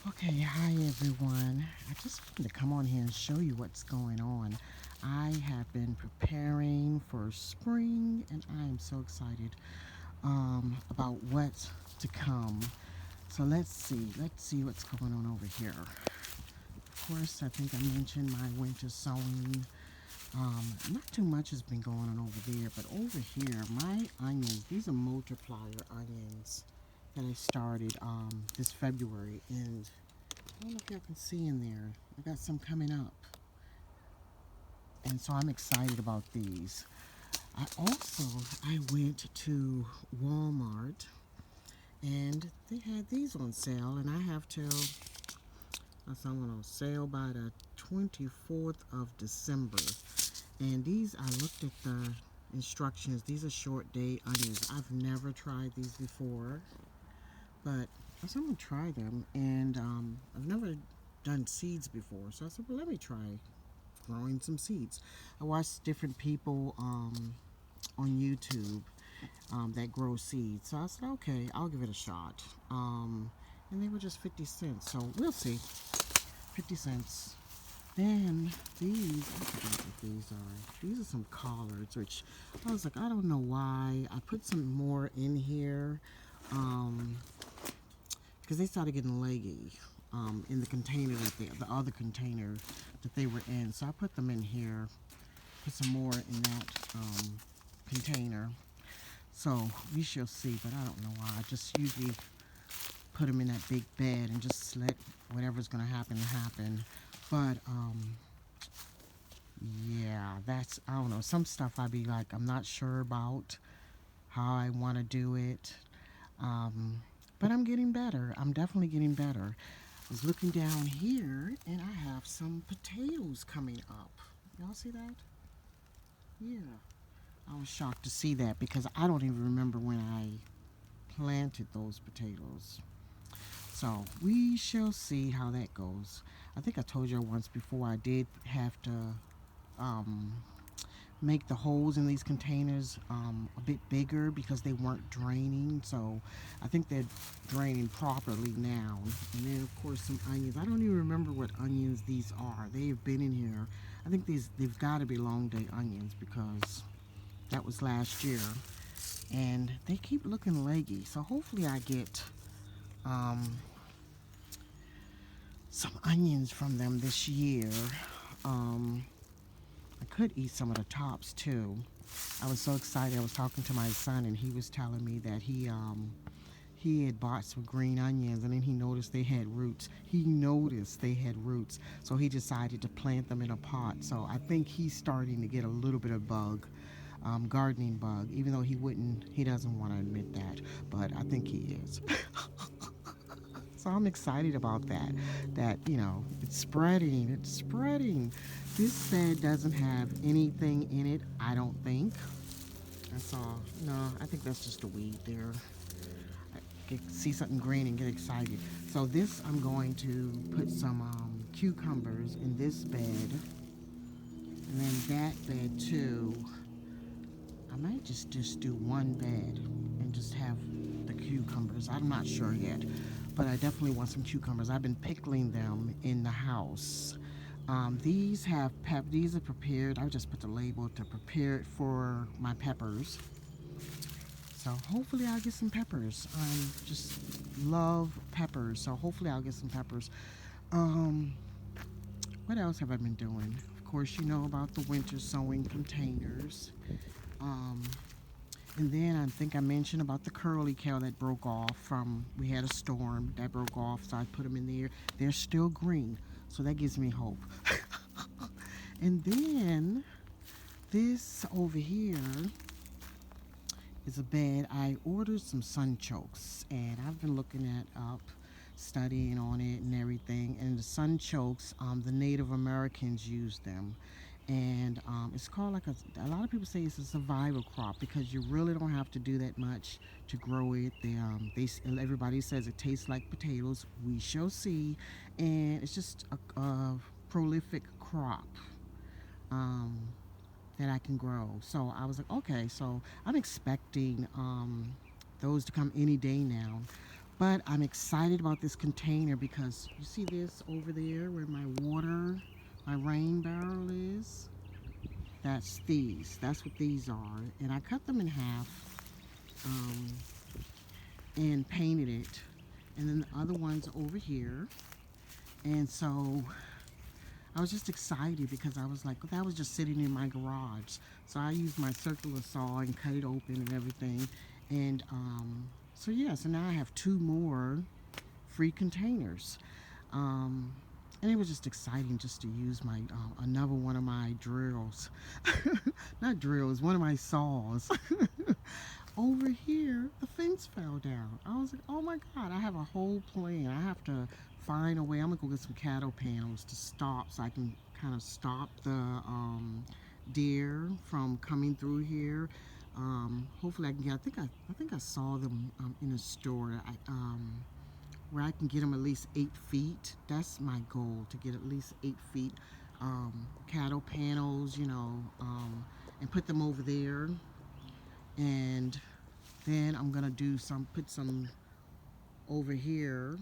Okay, hi everyone. I just wanted to come on here and show you what's going on. I have been preparing for spring and I am so excited about what's to come. So let's see what's going on over here. Of course, I think I mentioned my winter sewing. Not too much has been going on over there, but over here, my onions, these are multiplier onions that I started this February, and I don't know if y'all can see in there. I got some coming up. And so I'm excited about these. I went to Walmart and they had these on sale, and I have till I'm on sale by the 24th of December. And these, I looked at the instructions. These are short day onions. I've never tried these before, but I said I'm gonna try them, and I've never done seeds before, so I said, well, let me try growing some seeds. I watched different people on YouTube that grow seeds. So I said, okay, I'll give it a shot. And they were just 50 cents. So we'll see. 50 cents. Then these, I forgot what these are. These are some collards, which I was like, I don't know why. I put some more in here because they started getting leggy in the container the other container that they were in. So I put them in here. Put some more in that container. So we shall see, but I don't know why. I just usually put them in that big bed and just let whatever's going to happen. But yeah, I don't know. Some stuff I'd be like, I'm not sure about how I want to do it. Um, but I'm getting better. I'm definitely getting better. I was looking down here and I have some potatoes coming up. Y'all see that? Yeah. I was shocked to see that because I don't even remember when I planted those potatoes. So we shall see how that goes. I think I told you once before I did have to um, make the holes in these containers a bit bigger because they weren't draining. So I think they're draining properly now. And then of course some onions. I don't even remember what onions these are. They have been in here. I think they've got to be long day onions because that was last year. And they keep looking leggy. So hopefully I get um, some onions from them this year. Um, I could eat some of the tops too. I was so excited. I was talking to my son and he was telling me that he had bought some green onions and then he noticed they had roots. He noticed they had roots. So he decided to plant them in a pot. So I think he's starting to get a little bit of gardening bug, even though he doesn't want to admit that, but I think he is. So I'm excited about that. That, it's spreading. It's spreading. This bed doesn't have anything in it, I don't think. That's all. No, I think that's just a weed there. See something green and get excited. So this, I'm going to put some cucumbers in this bed, and then that bed too. I might just do one bed and just have the cucumbers. I'm not sure yet, but I definitely want some cucumbers. I've been pickling them in the house. These are prepared. I just put the label to prepare it for my peppers. So hopefully I'll get some peppers. I just love peppers, so hopefully I'll get some peppers. Um, what else have I been doing? Of course, you know about the winter sewing containers. Um, And then I think I mentioned about the curly kale that broke off we had a storm that broke off, so I put them in there. They're still green, so that gives me hope. And then this over here is a bed. I ordered some sunchokes, and I've been looking up, studying on it and everything. And the sunchokes, the Native Americans use them, and it's called like a lot of people say it's a survival crop because you really don't have to do that much to grow it. Everybody says it tastes like potatoes. We shall see, and it's just a prolific crop. Um, that I can grow. So I was like, okay, so I'm expecting those to come any day now. But I'm excited about this container because you see this over there where my rain barrel is? That's these. That's what these are. And I cut them in half um, and painted it. And then the other one's over here. And so I was just excited because I was like, well, that was just sitting in my garage. So I used my circular saw and cut it open and everything. And so yeah, so now I have two more free containers. Um, and it was just exciting just to use my another one of my drills. Not drills, one of my saws. Over here, the fence fell down. I was like, oh my God, I have a whole plan. I have to find a way. I'm gonna go get some cattle panels to stop so I can kind of stop the deer from coming through here. Hopefully I can get, I think I saw them in a store. Where I can get them at least 8 feet. That's my goal, to get at least 8 feet. Cattle panels, and put them over there. And then I'm gonna put some over here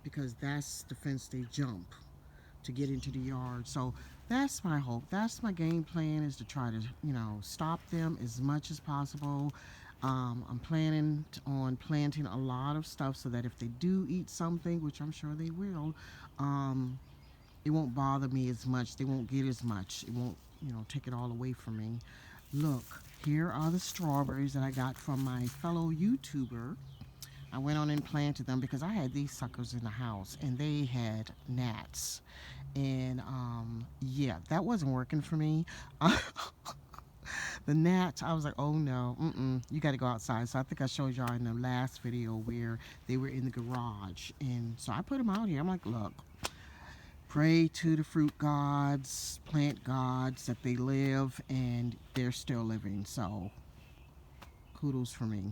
because that's the fence they jump to get into the yard. So that's my hope. That's my game plan, is to try to, stop them as much as possible. I'm planning on planting a lot of stuff so that if they do eat something, which I'm sure they will, it won't bother me as much. They won't get as much. It won't, take it all away from me. Look, here are the strawberries that I got from my fellow YouTuber. I went on and planted them because I had these suckers in the house and they had gnats. And yeah, that wasn't working for me. The gnats, I was like, oh no, you got to go outside. So I think I showed y'all in the last video where they were in the garage. And so I put them out here. I'm like, look, pray to the fruit gods, plant gods, that they live, and they're still living. So kudos for me.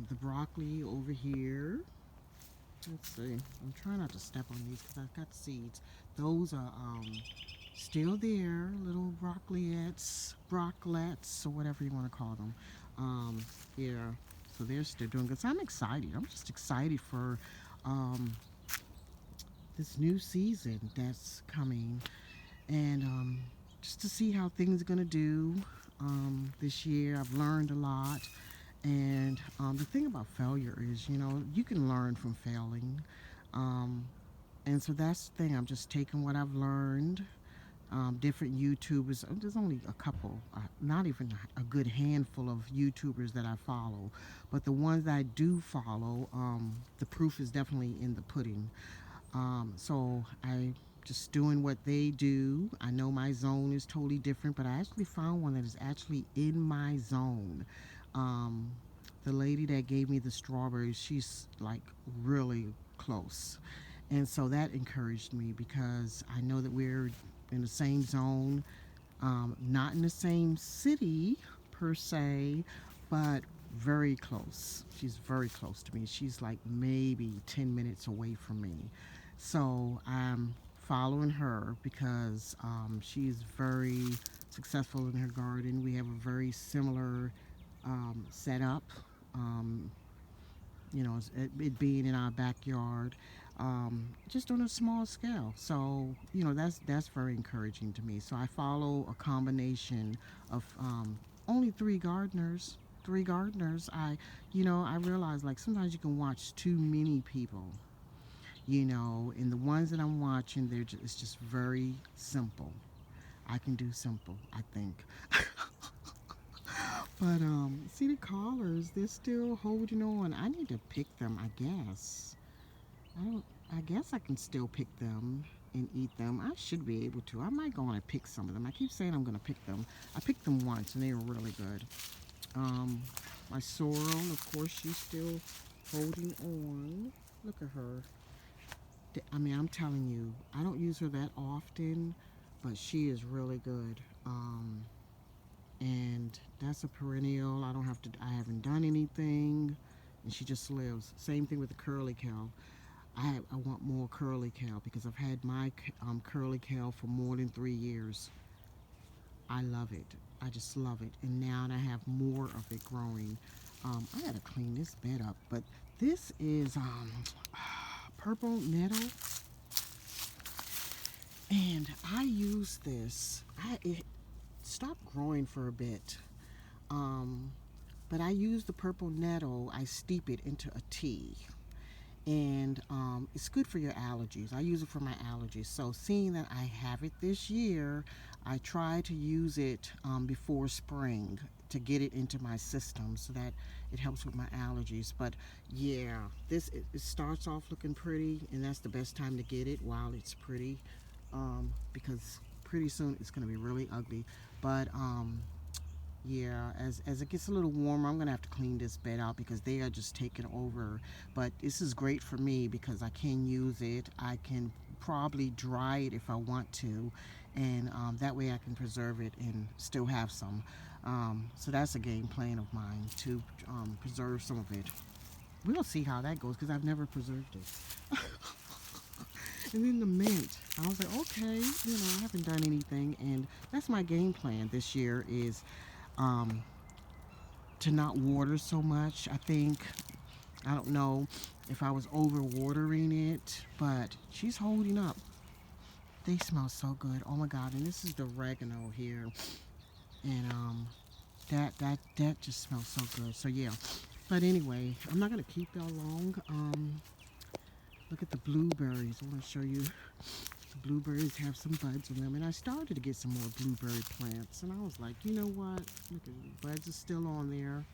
The broccoli over here. Let's see. I'm trying not to step on these because I've got seeds. Those are still there, little broccolettes, or whatever you want to call them. Yeah, so they're still doing good. So I'm excited. I'm just excited for this new season that's coming, and just to see how things are gonna do this year. I've learned a lot. And the thing about failure is, you can learn from failing. And so that's the thing. I'm just taking what I've learned. Different YouTubers, there's only a couple, not even a good handful of YouTubers that I follow. But the ones that I do follow, the proof is definitely in the pudding. So I just doing what they do. I know my zone is totally different, but I actually found one that is actually in my zone. The lady that gave me the strawberries, she's like really close. And so that encouraged me because I know that we're in the same zone, not in the same city per se, but very close. She's very close to me. She's like maybe 10 minutes away from me. So I'm following her because she's very successful in her garden. We have a very similar setup. Um, it being in our backyard, just on a small scale. So that's very encouraging to me. So I follow a combination of only three gardeners. Three gardeners. I realize, like, sometimes you can watch too many people. And the ones that I'm watching, it's just very simple. I can do simple, I think. But see the collars, they're still holding on. I need to pick them, I guess. I guess I can still pick them and eat them. I should be able to. I might go on and pick some of them. I keep saying I'm gonna pick them. I picked them once and they were really good. My sorrel, of course, she's still holding on. Look at her. I mean, I'm telling you, I don't use her that often, but she is really good. And that's a perennial. I haven't done anything, and she just lives. Same thing with the curly cow. I want more curly cow because I've had my curly cow for more than 3 years. I love it. I just love it. And now I have more of it growing. I gotta clean this bed up, but This is purple nettle, and I use this. It stopped growing for a bit, um, but I use the purple nettle. I steep it into a tea, and it's good for your allergies. I use it for my allergies. So seeing that I have it this year, I try to use it before spring to get it into my system so that it helps with my allergies. But yeah, it starts off looking pretty, and that's the best time to get it while it's pretty, because pretty soon it's going to be really ugly. But yeah, as it gets a little warmer, I'm gonna have to clean this bed out because they are just taking over. But this is great for me because I can use it. I can probably dry it if I want to, and that way I can preserve it and still have some. So that's a game plan of mine to preserve some of it. We'll see how that goes because I've never preserved it. And then the mint, I was like, okay, I haven't done anything, and that's my game plan this year is um, to not water so much. I don't know if I was over watering it, but she's holding up. They smell so good. Oh my God! And this is the oregano here, and that just smells so good. So yeah. But anyway, I'm not gonna keep y'all long. Look at the blueberries. I want to show you. The blueberries have some buds on them, and I started to get some more blueberry plants, and I was like, you know what? Look at the buds are still on there.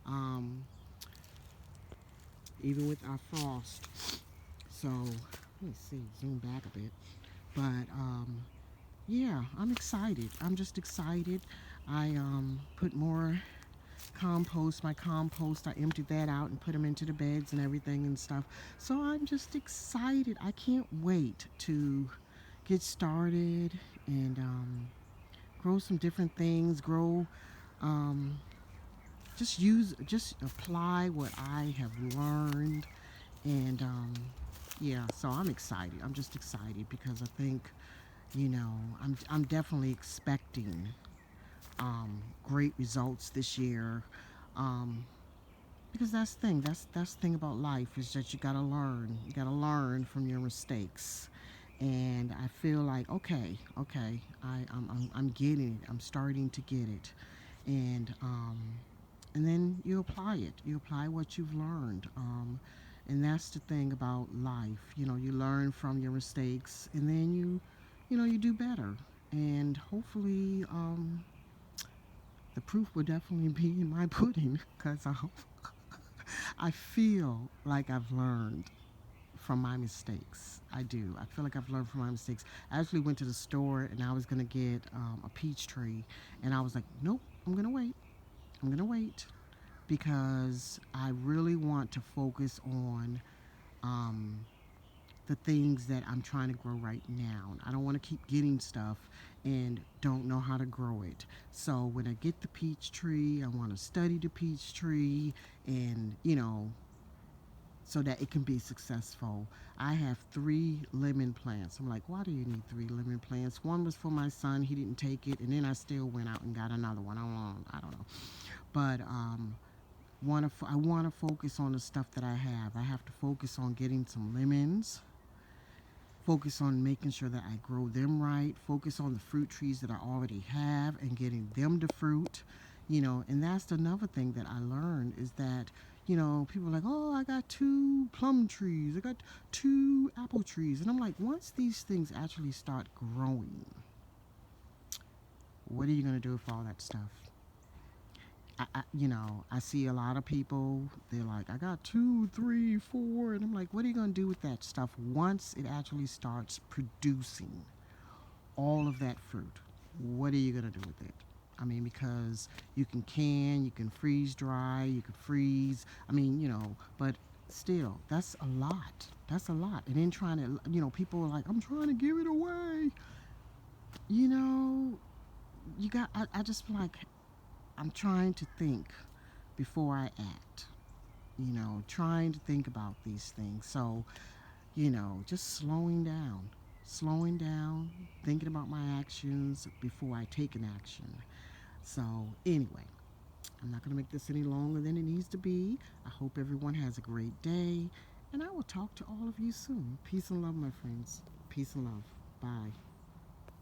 Um, Even with our frost. So let me see, zoom back a bit. But yeah, I'm excited. I'm just excited. I put more compost. My compost, I emptied that out and put them into the beds and everything and stuff. So I'm just excited. I can't wait to get started and grow some different things. Um, just apply what I have learned, and yeah, so I'm excited. I'm just excited because I think, I'm definitely expecting great results this year. Um, because that's the thing. That's the thing about life is that you gotta learn. You gotta learn from your mistakes. And I feel like okay, I'm getting it. I'm starting to get it, and then you apply it. You apply what you've learned. And that's the thing about life. You learn from your mistakes, and then you do better. And hopefully, the proof will definitely be in my pudding, because I feel like I've learned from my mistakes. I do. I feel like I've learned from my mistakes. I actually went to the store and I was gonna get a peach tree, and I was like, nope, I'm gonna wait. I'm gonna wait because I really want to focus on um, the things that I'm trying to grow right now. I don't want to keep getting stuff and don't know how to grow it. So when I get the peach tree, I want to study the peach tree, and so that it can be successful. I have 3 lemon plants. I'm like, why do you need 3 lemon plants? One was for my son, he didn't take it, and then I still went out and got another one. I don't know. But I want to focus on the stuff that I have. I have to focus on getting some lemons, focus on making sure that I grow them right, focus on the fruit trees that I already have and getting them to fruit. And that's another thing that I learned is that, people are like, oh, I got 2 plum trees, I got 2 apple trees. And I'm like, once these things actually start growing, what are you going to do with all that stuff? I see a lot of people, they're like, I got 2, 3, 4. And I'm like, what are you going to do with that stuff once it actually starts producing all of that fruit? What are you going to do with it? I mean, because you can freeze dry, you can freeze. I mean, but still, that's a lot. That's a lot. And then trying to, people are like, I'm trying to give it away. You know, I just feel like I'm trying to think before I act, trying to think about these things. So, just slowing down, thinking about my actions before I take an action. So, anyway, I'm not going to make this any longer than it needs to be. I hope everyone has a great day, and I will talk to all of you soon. Peace and love, my friends. Peace and love. Bye.